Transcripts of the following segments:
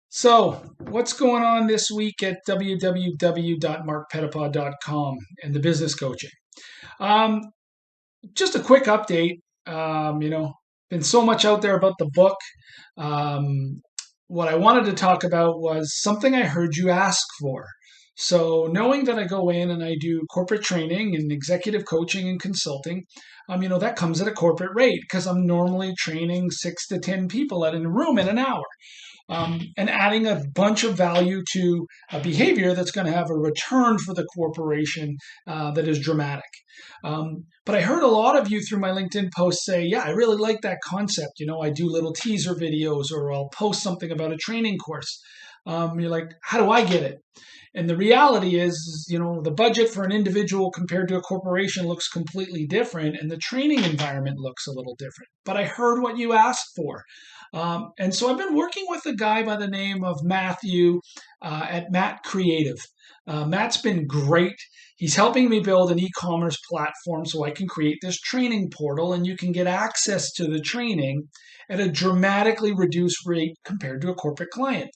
So, what's going on this week at www.marcpetitpas.com and the business coaching? Um, just a quick update. Been so much out there about the book. Um, what I wanted to talk about was something I heard you ask for. So, knowing that I go in and I do corporate training and executive coaching and consulting, that comes at a corporate rate because I'm normally training 6 to 10 people in a room in an hour and adding a bunch of value to a behavior that's going to have a return for the corporation that is dramatic. But I heard a lot of you through my LinkedIn posts say, yeah, I really like that concept. I do little teaser videos or I'll post something about a training course. You're like, how do I get it? And the reality is, the budget for an individual compared to a corporation looks completely different, and the training environment looks a little different. But I heard what you asked for. And so I've been working with a guy by the name of Matthew at Matt Creative. Matt's been great. He's helping me build an e-commerce platform so I can create this training portal and you can get access to the training at a dramatically reduced rate compared to a corporate client.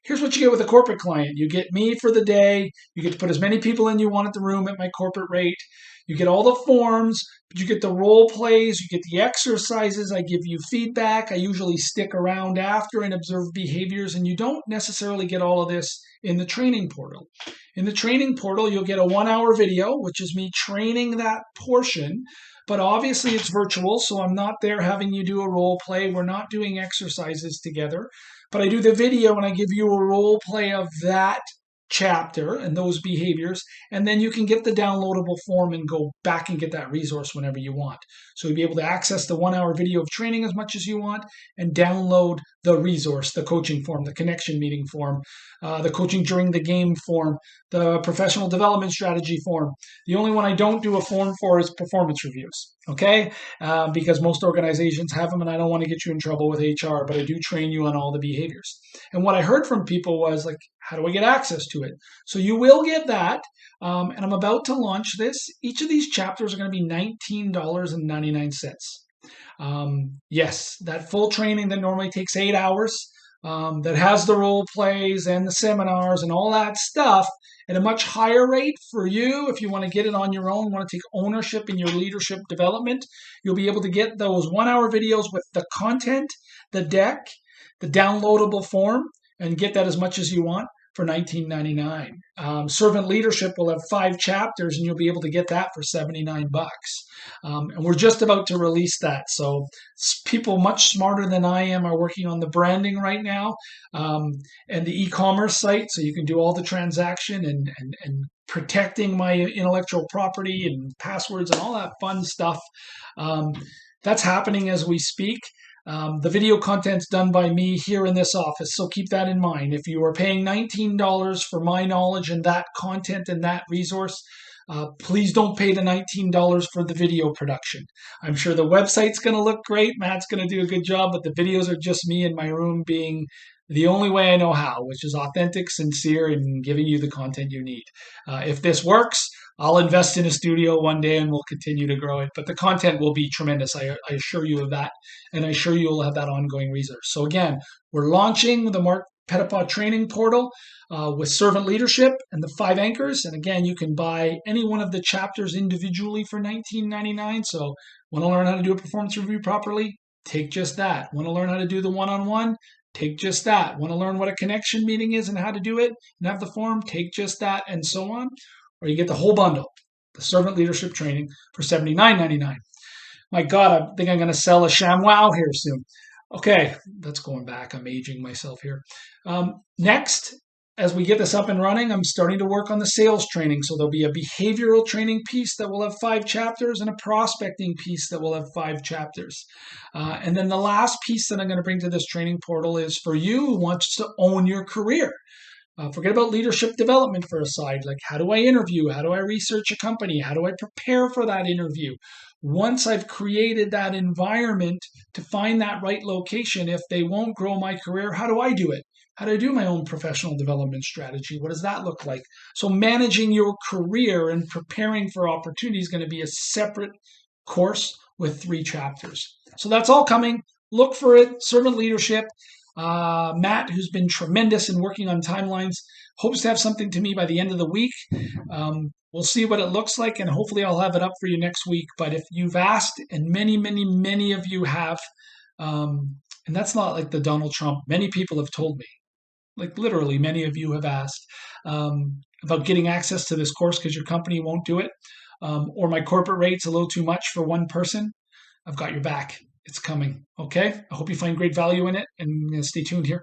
Here's what you get with a corporate client. You get me for the day. You get to put as many people in you want at the room at my corporate rate. You get all the forms, but you get the role plays, you get the exercises. I give you feedback. I usually stick around after and observe behaviors, and you don't necessarily get all of this in the training portal. In the training portal, you'll get a 1 hour video, which is me training that portion. But obviously it's virtual, so I'm not there having you do a role play. We're not doing exercises together. But I do the video and I give you a role play of that chapter and those behaviors, and then you can get the downloadable form and go back and get that resource whenever you want. So you'll be able to access the 1 hour video of training as much as you want and download the resource, the coaching form, the connection meeting form, the coaching during the game form, the professional development strategy form. The only one I don't do a form for is performance reviews, okay? Because most organizations have them and I don't want to get you in trouble with HR, but I do train you on all the behaviors. And what I heard from people was like, how do I get access to it? So you will get that. And I'm about to launch this. Each of these chapters are going to be $19.99. Yes, that full training that normally takes 8 hours, that has the role plays and the seminars and all that stuff at a much higher rate for you. If you want to get it on your own, want to take ownership in your leadership development, you'll be able to get those 1 hour videos with the content, the deck, the downloadable form, and get that as much as you want for $19.99. Servant Leadership will have 5 chapters, and you'll be able to get that for $79. And we're just about to release that. So people much smarter than I am are working on the branding right now and the e-commerce site, so you can do all the transaction and protecting my intellectual property and passwords and all that fun stuff. That's happening as we speak. The video content's done by me here in this office, so keep that in mind. If you are paying $19 for my knowledge and that content and that resource, please don't pay the $19 for the video production. I'm sure the website's going to look great. Matt's going to do a good job, but the videos are just me in my room being the only way I know how, which is authentic, sincere, and giving you the content you need. If this works, I'll invest in a studio one day and we'll continue to grow it. But the content will be tremendous. I assure you of that. And I assure you will have that ongoing resource. So again, we're launching the Marc Petitpas training portal with servant leadership and the 5 anchors. And again, you can buy any one of the chapters individually for $19.99. So want to learn how to do a performance review properly? Take just that. Want to learn how to do the one-on-one? Take just that. Want to learn what a connection meeting is and how to do it and have the form? Take just that, and so on. Or you get the whole bundle, the servant leadership training for $79.99. My God, I think I'm going to sell a ShamWow here soon. Okay, that's going back. I'm aging myself here. Next, as we get this up and running, I'm starting to work on the sales training. So there'll be a behavioral training piece that will have 5 chapters and a prospecting piece that will have 5 chapters. And then the last piece that I'm going to bring to this training portal is for you who wants to own your career. Forget about leadership development for a side. Like, how do I interview? How do I research a company? How do I prepare for that interview? Once I've created that environment to find that right location, if they won't grow my career, how do I do it? How do I do my own professional development strategy? What does that look like? So managing your career and preparing for opportunity is going to be a separate course with 3 chapters. So that's all coming. Look for it. Servant leadership. Matt, who's been tremendous in working on timelines, hopes to have something to me by the end of the week. We'll see what it looks like, and hopefully I'll have it up for you next week. But if you've asked, and many, many, many of you have, and that's not like the Donald Trump, many people have told me, like literally many of you have asked about getting access to this course because your company won't do it, or my corporate rate's a little too much for one person. I've got your back. It's coming. Okay. I hope you find great value in it, and stay tuned here.